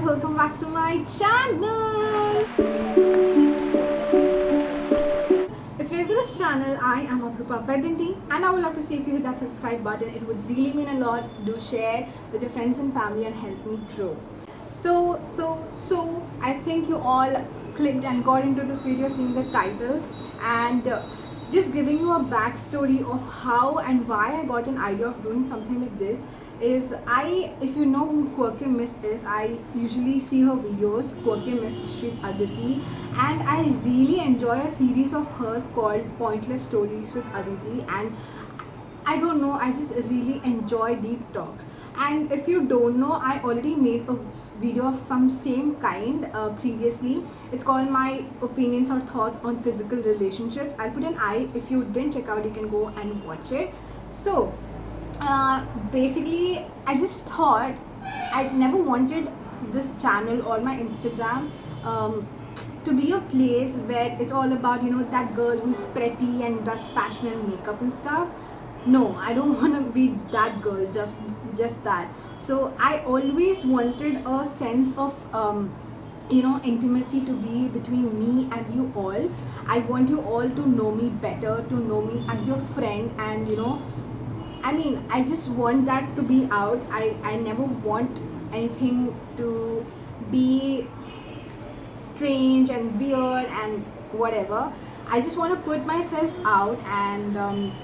welcome back to my channel. If you're new to this channel, I am Aprupa Bedinti and I would love to see if you hit that subscribe button. It would really mean a lot. Do share with your friends and family and help me grow. So I think you all clicked and got into this video seeing the title and just giving you a backstory of how and why I got an idea of doing something like this is if you know who Quirky Miss is, I usually see her videos. Quirky Miss, she's Aditi, and I really enjoy a series of hers called Pointless Stories with Aditi, and I don't know, I just really enjoy deep talks. And if you don't know, I already made a video of some same kind previously. It's called my opinions or thoughts on physical relationships. I'll put an I. If you didn't check out, you can go and watch it. So basically, I just thought I never wanted this channel or my Instagram to be a place where it's all about, you know, that girl who's pretty and does fashion and makeup and stuff. No, I don't want to be that girl, just that. So I always wanted a sense of intimacy to be between me and you all. I want you all to know me better, to know me as your friend, and I just want that to be out. I never want anything to be strange and weird and whatever. I just want to put myself out and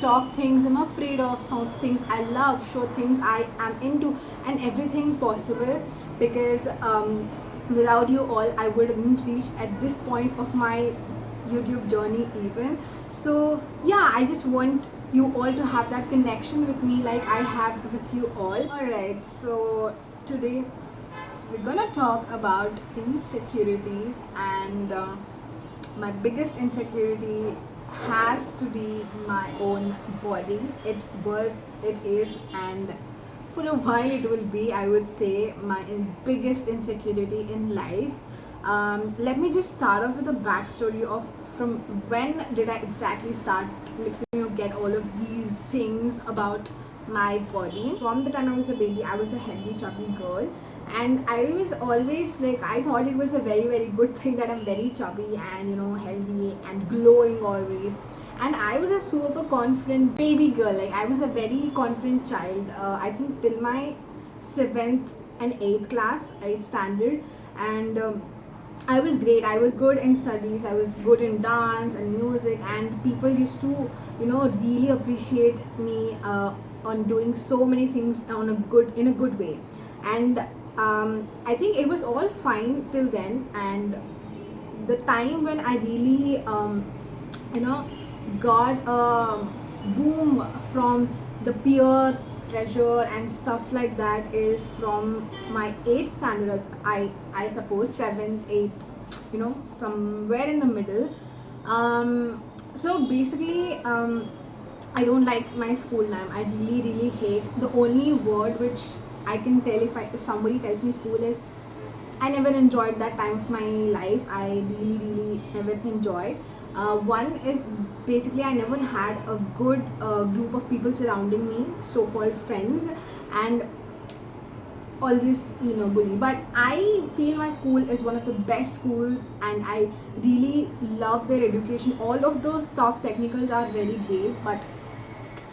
talk things I'm afraid of, talk things I love, show things I am into, and everything possible, because without you all I wouldn't reach at this point of my YouTube journey even. So yeah, I just want you all to have that connection with me like I have with you all. Alright, so today we're gonna talk about insecurities, and my biggest insecurity has to be my own body. It is, and for a while it will be, I would say, my biggest insecurity in life. Let me just start off with a backstory of from when did I exactly start get all of these things about my body. From the time I was a baby, I was a healthy chubby girl, and I was always I thought it was a very good thing that I'm very chubby and healthy and glowing always. And I was a super confident baby girl. I was a very confident child, I think till my 7th and 8th class, 8th standard. And I was great. I was good in studies. I was good in dance and music, and people used to really appreciate me on doing so many things in a good way. And I think it was all fine till then. And the time when I really got a boom from the peer pressure and stuff like that is from my 8th standard, I suppose 7th, 8th, somewhere in the middle. So basically, I don't like my school name. I really hate. The only word which I can tell if somebody tells me school is, I never enjoyed that time of my life. I really never enjoyed. One is basically I never had a good group of people surrounding me, so-called friends, and all this bully. But I feel my school is one of the best schools, and I really love their education. All of those soft technicals are very great, but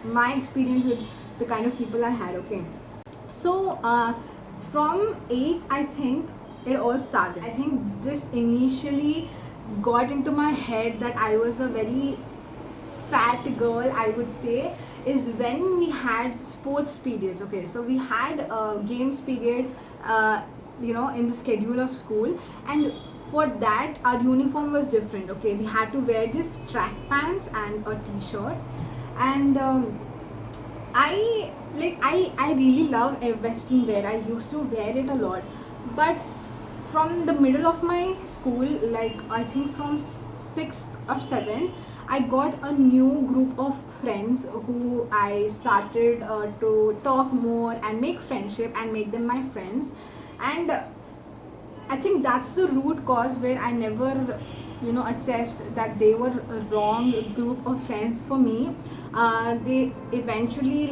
my experience with the kind of people I had, okay. So from 8th, I think it all started. I think this initially got into my head that I was a very fat girl, I would say, is when we had sports periods. Okay, so we had a games period in the schedule of school, and for that our uniform was different. Okay, we had to wear this track pants and a t-shirt, and I really love western wear. I used to wear it a lot, but from the middle of my school, I think from 6th or 7th, I got a new group of friends who I started to talk more and make friendship and make them my friends. And I think that's the root cause where I never assessed that they were a wrong group of friends for me. They eventually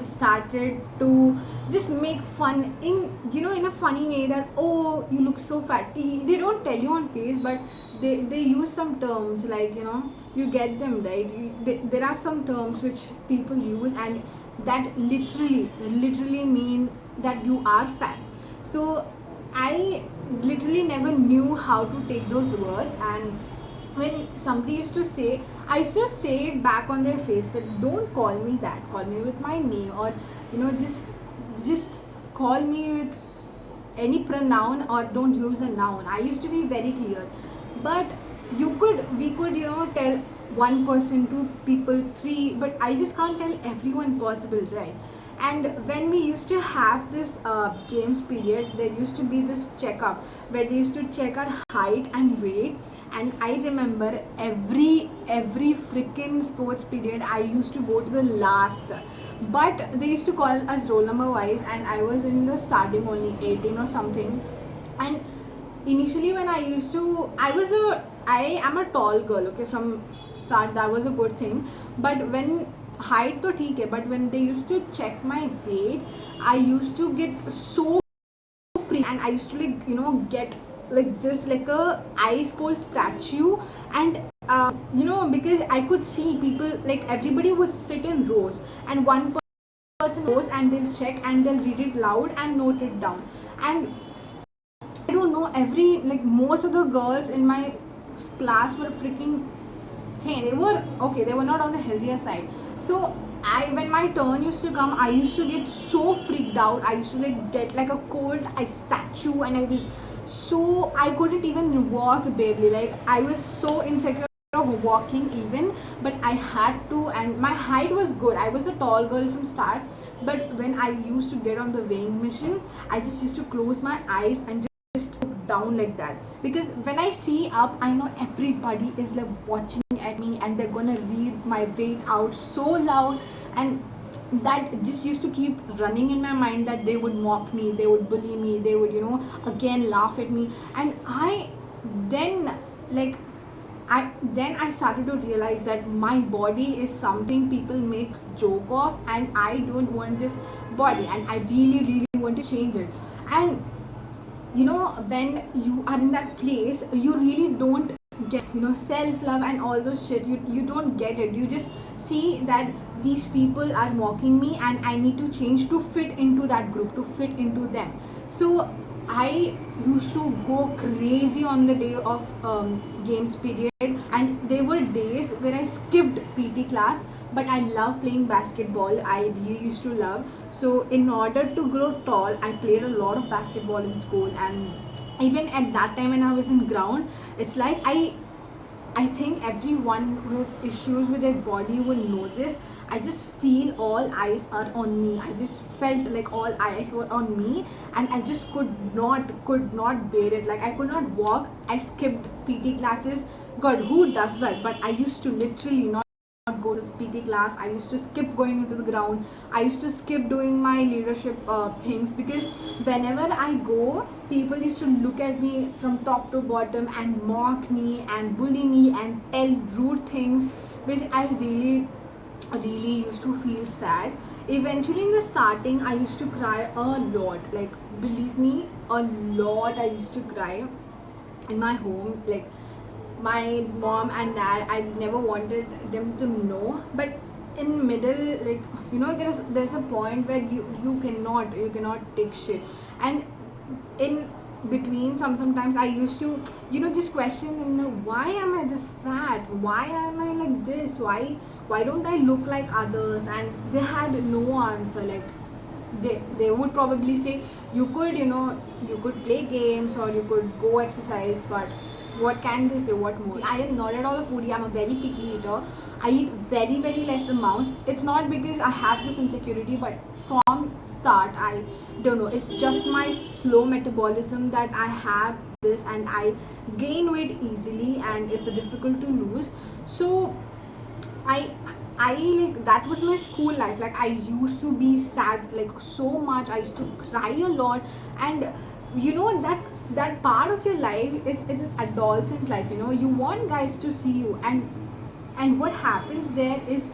started to just make fun in, in a funny way, that, oh, you look so fat. They don't tell you on face, but they use some terms, like, you get them, right? There are some terms which people use, and that literally mean that you are fat. So I literally never knew how to take those words, and when somebody used to say, I used to say it back on their face, that don't call me that, call me with my name, or just call me with any pronoun, or don't use a noun. I used to be very clear. But we could, tell one person, two people, three, but I just can't tell everyone possible, right? And when we used to have this games period, there used to be this checkup where they used to check our height and weight. And I remember every freaking sports period I used to go to the last, but they used to call us roll number wise, and I was in the starting only 18 or something. And initially when I am a tall girl, okay, from start. That was a good thing. But when height to theek hai, but when they used to check my weight, I used to get so free, and I used to, like, get like this, like a ice cold statue. And because I could see people, like, everybody would sit in rows, and one person goes and they'll check and they'll read it loud and note it down. And I don't know, most of the girls in my class were freaking thin. They were okay, they were not on the healthier side. So when my turn used to come, I used to get so freaked out. I used to, like, get like a cold ice statue, and I couldn't even walk barely. Like, I was so insecure of walking even, but I had to. And my height was good, I was a tall girl from start. But when I used to get on the weighing machine, I just used to close my eyes and just look down like that, because when I see up, I know everybody is, like, watching at me, and they're gonna read my weight out so loud. And that just used to keep running in my mind, that they would mock me, they would bully me, they would, again laugh at me. And then like I started to realize that my body is something people make joke of, and I don't want this body, and I really want to change it. And when you are in that place, you really don't get, self love and all those shit. You don't get it. You just see that these people are mocking me, and I need to change to fit into that group, to fit into them. So I used to go crazy on the day of games period, and there were days where I skipped PT class. But I love playing basketball. I really used to love. So in order to grow tall, I played a lot of basketball in school. And even at that time when I was in ground, it's like I think everyone with issues with their body will know this. I just feel all eyes are on me. I just felt like all eyes were on me, and I just could not bear it. Like, I could not walk. I skipped PT classes. God, who does that? But I used to literally not go to PT class. I used to skip going into the ground. I used to skip doing my leadership things, because whenever I go, people used to look at me from top to bottom and mock me and bully me and tell rude things, which I really used to feel sad. Eventually, in the starting, I used to cry a lot. Like, believe me, a lot. I used to cry in my home. Like, my mom and dad, I never wanted them to know. But in middle, like, there's a point where you cannot take shit. And in between, sometimes I used to, just question them, why am I this fat, why am I like this, why don't I look like others? And they had no answer. Like, they would probably say, you could play games, or you could go exercise, but what can they say, what more? I am not at all a foodie. I'm a very picky eater. I eat very less amounts. It's not because I have this insecurity, but from start, I don't know, it's just my slow metabolism that I have this, and I gain weight easily, and it's difficult to lose. So I like, that was my school life. Like, I used to be sad, like, so much. I used to cry a lot. And that part of your life, it's adolescent life. You want guys to see you, and what happens there is,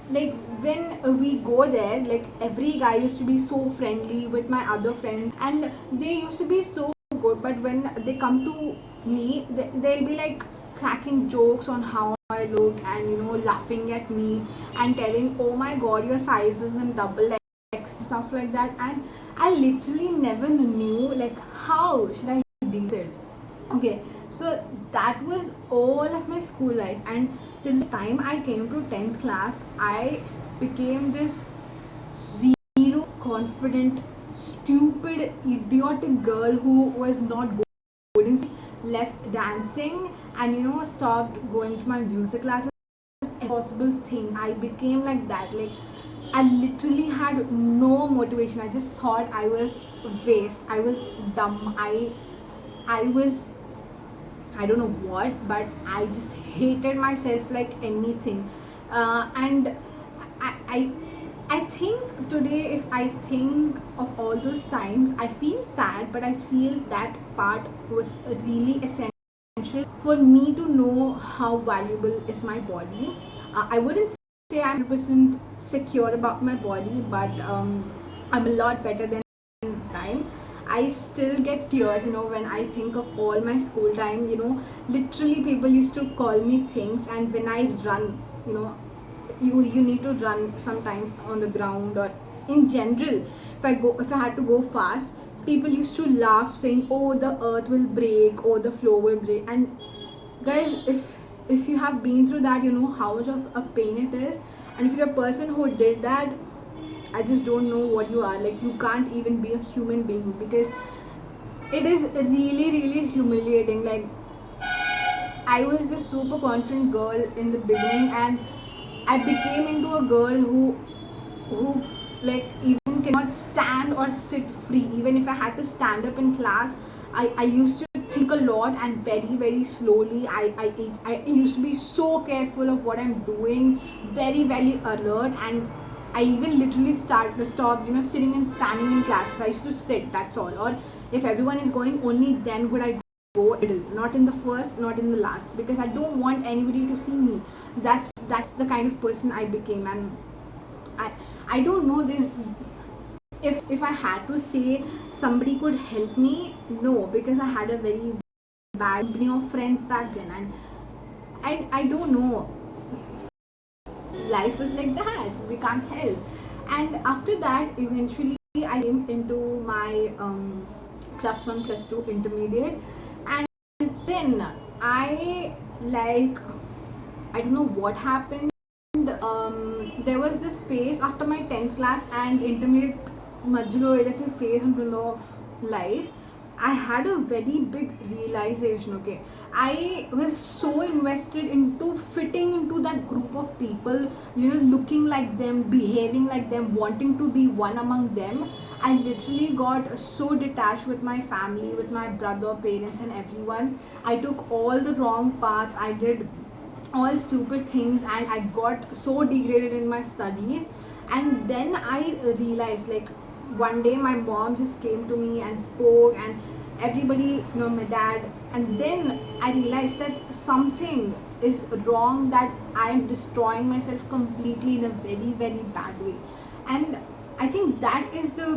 like when we go there, like every guy used to be so friendly with my other friends, and they used to be so good. But when they come to me, they'll be like cracking jokes on how I look, and laughing at me and telling, oh my god, your size is in double X, stuff like that. And I literally never knew like how should I deal with it. Okay, so that was all of my school life, and till the time I came to 10th class, I became this zero confident, stupid, idiotic girl who was not good in school, left dancing, and stopped going to my music classes. Impossible thing. I became like that. Like, I literally had no motivation. I just thought I was waste. I was dumb. I was, I don't know what, but I just hated myself like anything. And I, I, I think today, if I think of all those times, I feel sad, but I feel that part was really essential for me to know how valuable is my body. I wouldn't say I'm 100% secure about my body, but I'm a lot better than time. I still get tears, when I think of all my school time. Literally people used to call me things, and when I run, you need to run sometimes on the ground, or in general, if I had to go fast, people used to laugh saying, oh, the earth will break, or the floor will break. And guys, if you have been through that, you know how much of a pain it is. And if you're a person who did that, I just don't know what you are. Like, you can't even be a human being, because it is really, really humiliating. Like, I was this super confident girl in the beginning, and I became into a girl who like even cannot stand or sit free. Even if I had to stand up in class, I used to think a lot and very, very slowly. I used to be so careful of what I'm doing, very, very alert. And I even literally stopped, sitting and standing in classes. I used to sit, that's all. Or if everyone is going, only then would I go middle, not in the first, not in the last, because I don't want anybody to see me. That's the kind of person I became. And I don't know this, if I had to say somebody could help me, no, because I had a very bad company of friends back then. And I don't know, life was like that, we can't help. And after that, eventually I came into my plus 1 plus 2 intermediate. And then I don't know what happened. There was this phase after my 10th class and intermediate మధ్యలో ఏదైతే phase ఉంటుందో of life, I had a very big realization. Okay, I was so invested into fitting into that group of people, looking like them, behaving like them, wanting to be one among them. I literally got so detached with my family, with my brother, parents, and everyone. I took all the wrong paths. I did all stupid things, and I got so degraded in my studies. And then I realized, like, one day my mom just came to me and spoke, and everybody, my dad. And then I realized that something is wrong, that I am destroying myself completely in a very, very bad way. And I think that is the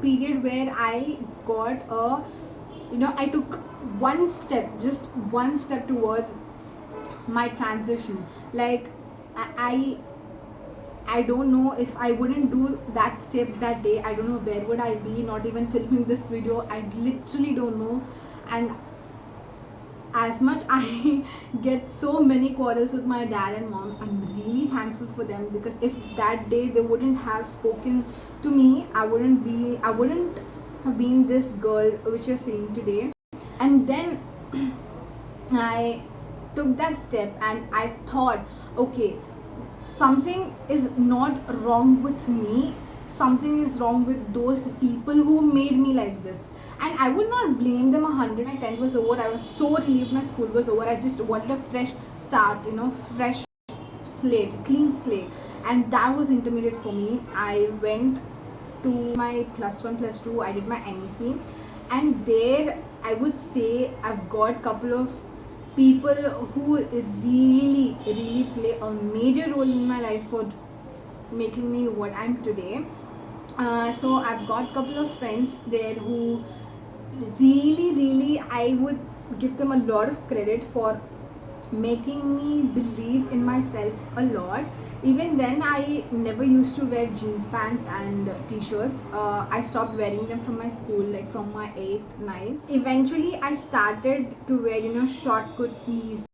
period where I got a, I took just one step towards my transition. Like, I don't know, if I wouldn't do that step that day, I don't know where would I be, not even filming this video. I literally don't know. And as much I get so many quarrels with my dad and mom, I'm really thankful for them, because if that day they wouldn't have spoken to me, I wouldn't have been this girl which you're seeing today. And then I took that step, and I thought, okay, something is not wrong with me, something is wrong with those people who made me like this. And I would not blame them 100. My 10th was over, I was so relieved my school was over. I just wanted a fresh start, fresh slate, clean slate. And that was intermediate for me. I went to my plus 1 plus 2, I did my MEC. And there, I would say, I've got couple of people who really play a major role in my life for making me what I'm today. So I've got couple of friends there who really I would give them a lot of credit for making me believe in myself a lot. Even then, I never used to wear jeans pants and t-shirts. I stopped wearing them from my school, like from my 8th 9th. Eventually I started to wear, short kurtis,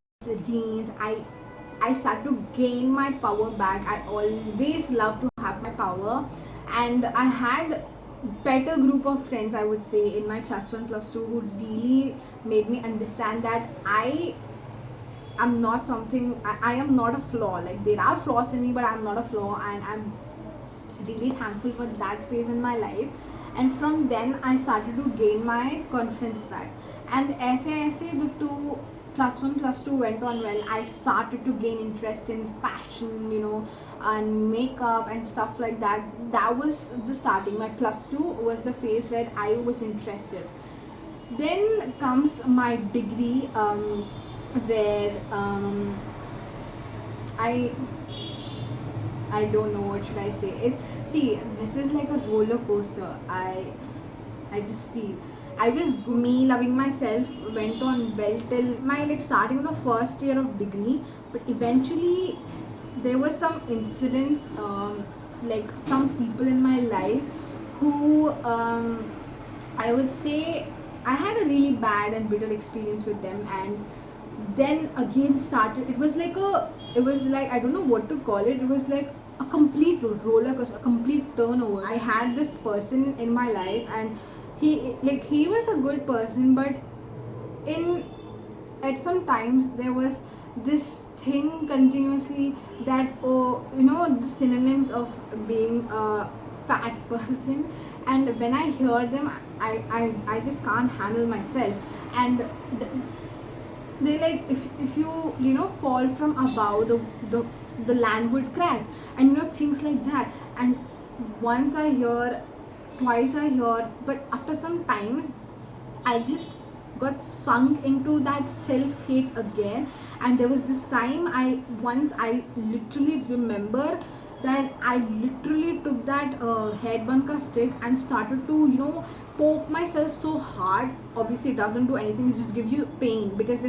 jeans. I started to gain my power back. I always loved to have my power, and I had better group of friends, I would say, in my plus one plus two, who really made me understand that I'm not something. I am not a flaw. Like, there are flaws in me, but I'm not a flaw, and I'm really thankful for that phase in my life. And from then I started to gain my confidence back. And as the two plus one plus two went on well, I started to gain interest in fashion, and makeup and stuff like that. That was the starting. My plus two was the phase where I was interested. Then comes my degree, where I I don't know what should I say. See, this is like a roller coaster. I just feel. I was me loving myself went on well till my, like, starting the first year of degree, but eventually there were some incidents, like some people in my life who, I would say, I had a really bad and bitter experience with them. And then again started, it was like, I don't know what to call it. It was like a complete roller coaster, a complete turnover. I had this person in my life, and he was a good person, but in at some times there was this thing continuously that, oh, the synonyms of being a fat person. And when I hear them, I just can't handle myself. And they like, if you fall from above, the land would crack, and things like that. And once I hear, twice I hear, but after some time I just got sunk into that self hate again. And there was this time, I literally remember that I literally took that head bunker stick and started to poke myself so hard. Obviously it doesn't do anything, it just gives you pain, because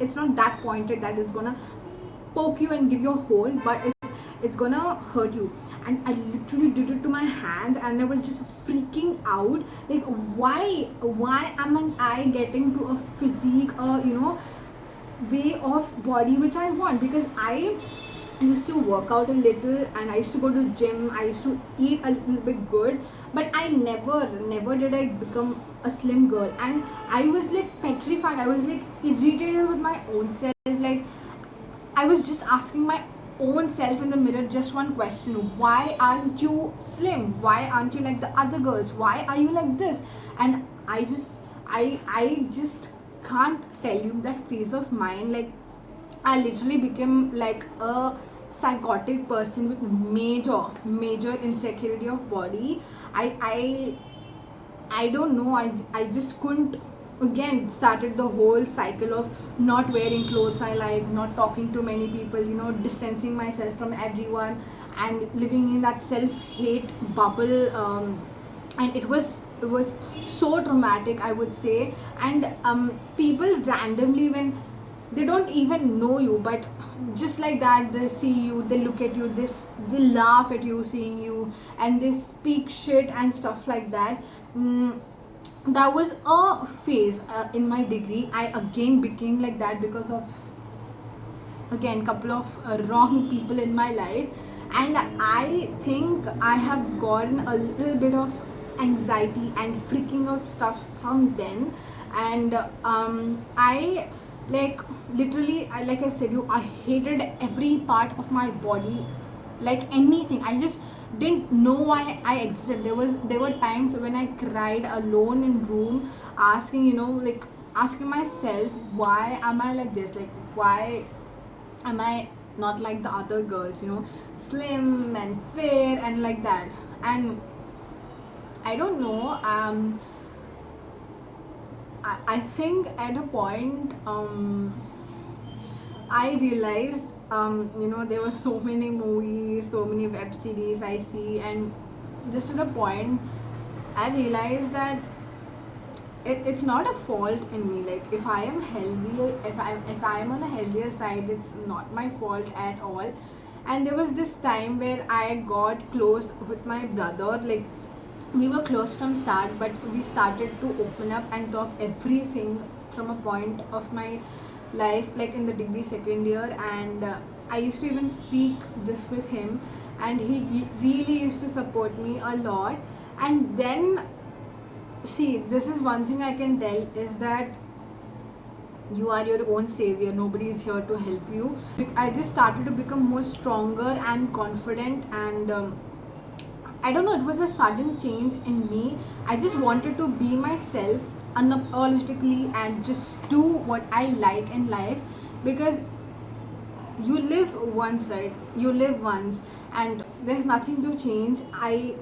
it's not that pointed that it's gonna poke you and give you a hole, but it's gonna hurt you. And I literally did it to my hands, and I was just freaking out, like, why am I getting to a physique, way of body which I want? Because I used to work out a little, and I used to go to gym, I used to eat a little bit good, but I never did I become a slim girl. And I was like petrified, I was like irritated with my own self. Like, I was just asking my own self in the mirror just one question: why aren't you slim? Why aren't you like the other girls? Why are you like this? And I just can't tell you that phase of mine. Like, I literally became like a psychotic person with major insecurity of body. I don't know. I just couldn't. Again, started the whole cycle of not wearing clothes I like, not talking to many people, distancing myself from everyone, and living in that self-hate bubble. And it was so traumatic, I would say. And people randomly, when they don't even know you, but just like that, they see you, they look at you, they laugh at you seeing you, and they speak shit and stuff like that. That was a phase in my degree. I again became like that because of, again, couple of wrong people in my life. And I think I have gotten a little bit of anxiety and freaking out stuff from then. And I, like, literally, like I said, I hated every part of my body, like anything. I just didn't know why I existed. There were times when I cried alone in room, asking, like, asking myself, why am I like this? Like, why am I not like the other girls, slim and fair and like that? And I don't know. I think at a point, I realized, there were so many movies, so many web series I see, and just to the point, I realized that it's not a fault in me. Like if I am healthy, if I am on a healthier side, it's not my fault at all. And there was this time where I got close with my brother. Like we were close from start, but we started to open up and talk everything from a point of my life, like in the degree second year. And I used to even speak this with him, and he really used to support me a lot. And then, see, this is one thing I can tell, is that you are your own savior. Nobody is here to help you. I just started to become more stronger and confident, and I don't know, it was a sudden change in me. I just wanted to be myself unapologetically and just do what I like in life, because you live once, right? You live once, and there's nothing to change. I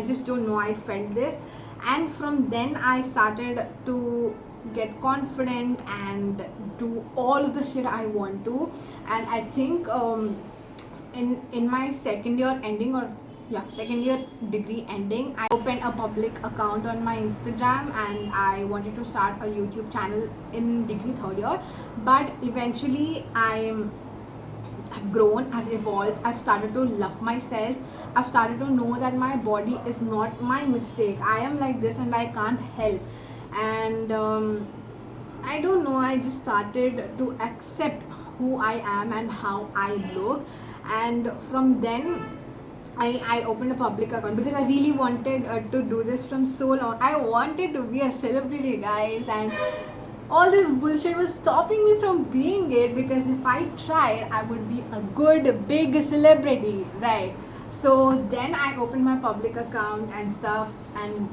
just don't know, I felt this, and from then I started to get confident and do all the shit I want to. And I think in my second year ending, or yeah, second year degree ending, I opened a public account on my Instagram, and I wanted to start a YouTube channel in degree third year. But eventually I've grown, I've evolved, I've started to love myself. I've started to know that my body is not my mistake. I am like this and I can't help. And I don't know, I just started to accept who I am and how I look. And from then, I opened a public account because I really wanted to do this from so long. I wanted to be a celebrity, guys, and all this bullshit was stopping me from being it, because if I tried, I would be a good big celebrity, right? So then I opened my public account and stuff, and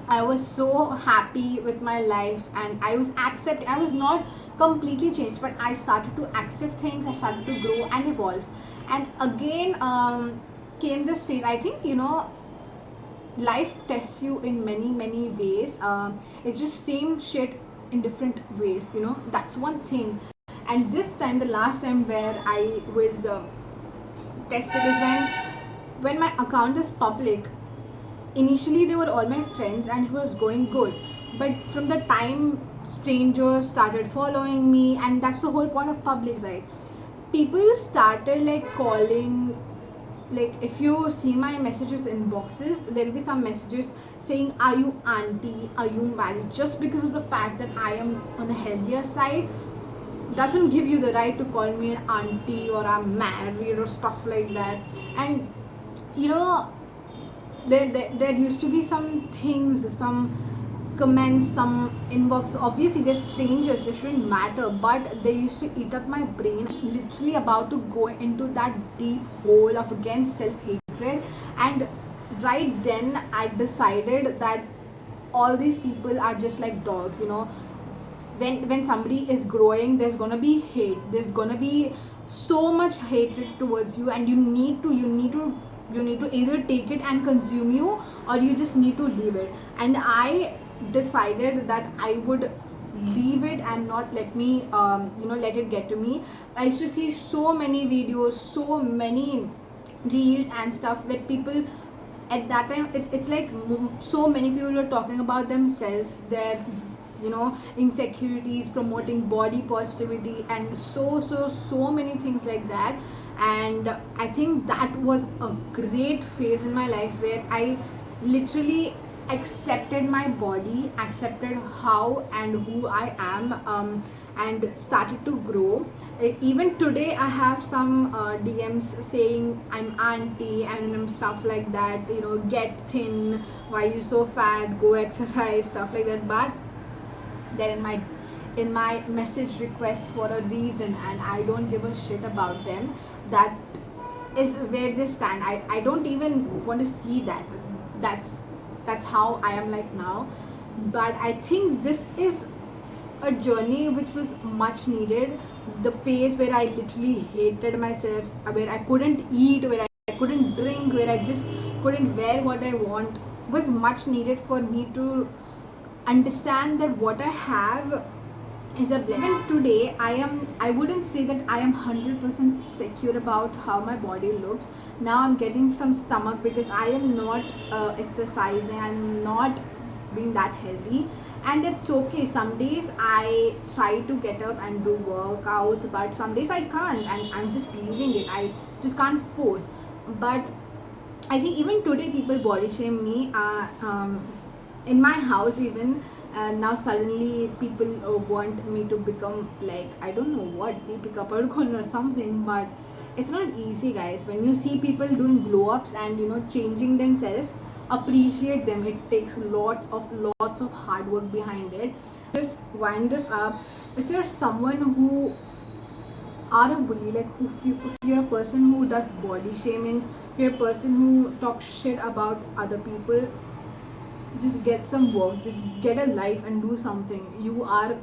I was so happy with my life, and I was not completely changed, but I started to accept things, I started to grow and evolve. And again, came this phase. I think, life tests you in many ways. It's just same shit in different ways, that's one thing. And this time, the last time where I was tested is when my account is public. Initially they were all my friends and it was going good, but from the time strangers started following me, and that's the whole point of public, right? People started like calling, like if you see my messages inboxes, there'll be some messages saying, are you auntie, are you married? Just because of the fact that I am on a healthier side doesn't give you the right to call me an auntie or I'm married or stuff like that. And you know, there used to be some things, some comments, some inbox. Obviously, they're strangers, they shouldn't matter, but they used to eat up my brain. Literally about to go into that deep hole of against self-hatred. And right then, I decided that all these people are just like dogs, when somebody is growing, there's gonna be hate, there's gonna be so much hatred towards you, and you need to either take it and consume you, or you just need to leave it. And I decided that I would leave it and not let me let it get to me. I used to see so many videos, so many reels and stuff where people at that time, it's like so many people were talking about themselves, their insecurities, promoting body positivity, and so many things like that. And I think that was a great phase in my life where I literally accepted my body, accepted how and who I am, and started to grow. Even today I have some DMs saying I'm auntie and stuff like that, get thin, why you so fat, go exercise, stuff like that. But they're in my message requests for a reason, and I don't give a shit about them. That is where they stand. I don't even want to see that. That's how I am like now. But I think this is a journey which was much needed. The phase where I literally hated myself, where I couldn't eat, where I couldn't drink, where I just couldn't wear what I want, was much needed for me to understand that what I have is a blessing. Even today, I wouldn't say that I am 100% secure about how my body looks. Now I'm getting some stomach because I am not exercising. I'm not being that healthy, and it's okay. Some days I try to get up and do workouts, but some days I can't, and I'm just leaving it. I just can't force. But I think even today people body shame me. In my house even, now suddenly people want me to become like, I don't know what, Deepika Padukone or something. But it's not easy, guys. When you see people doing glow ups and changing themselves, appreciate them. It takes lots of hard work behind it. Just wind this up. If you're someone who are a bully, like if you're a person who does body shaming, if you're a person who talks shit about other people, just get some work, just get a life and do something. You are,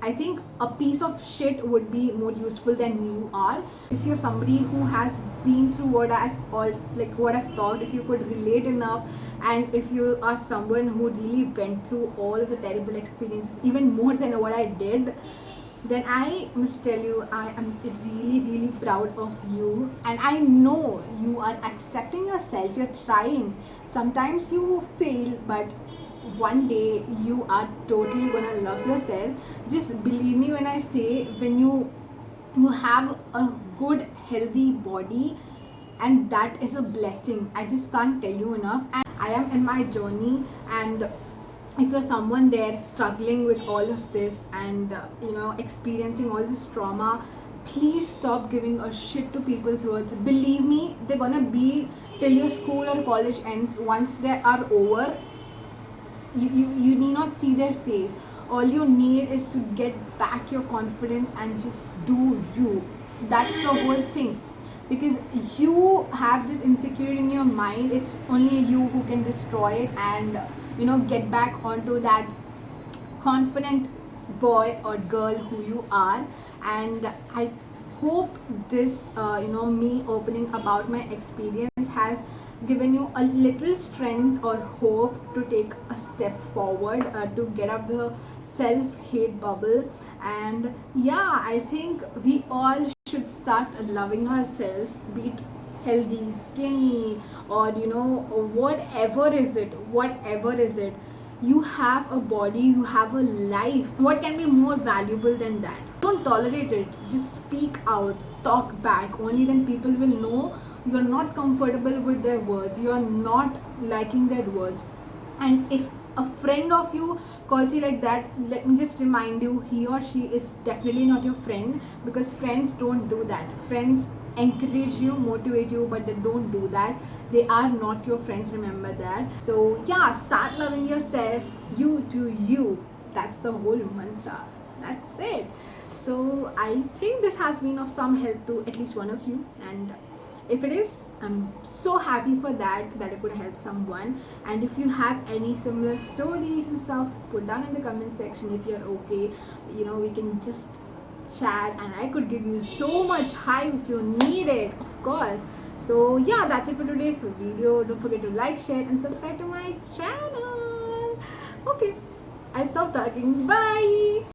I think a piece of shit would be more useful than you are. If you're somebody who has been through what I've talked, if you could relate enough, and if you are someone who really went through all of the terrible experiences, even more than what I did, then I must tell you, I am really proud of you. And I know you are accepting yourself, you're trying. Sometimes you fail, but one day you are totally gonna love yourself. Just believe me when I say, when you have a good healthy body, and that is a blessing. I just can't tell you enough. And I am in my journey, and if you're someone there struggling with all of this, and experiencing all this trauma, please stop giving a shit to people's words. Believe me, they're gonna be till your school or college ends. Once they are over, you need not see their face. All you need is to get back your confidence and just do you. That's the whole thing. Because you have this insecurity in your mind, it's only you who can destroy it, and get back onto that confident boy or girl who you are. And I hope this me opening about my experience has given you a little strength or hope to take a step forward, to get out the self-hate bubble. And yeah, I think we all should start loving ourselves, be it healthy, skinny, or whatever is it. You have a body, you have a life. What can be more valuable than that? Don't tolerate it, just speak out, talk back. Only then people will know you're not comfortable with their words, you're not liking their words. And if a friend of you calls you like that, let me just remind you, he or she is definitely not your friend, because friends don't do that. Friends encourage you, motivate you, but they don't do that. They are not your friends, remember that. So yeah, start loving yourself. You to you, that's the whole mantra. That's it. So I think this has been of some help to at least one of you, and if it is, I'm so happy for that it could help someone. And if you have any similar stories and stuff, put down in the comment section. If you're okay, we can just chat, and I could give you so much hype if you need it, of course. So yeah, that's it for today's video. Don't forget to like, share, and subscribe to my channel. Okay, I'll stop talking. Bye.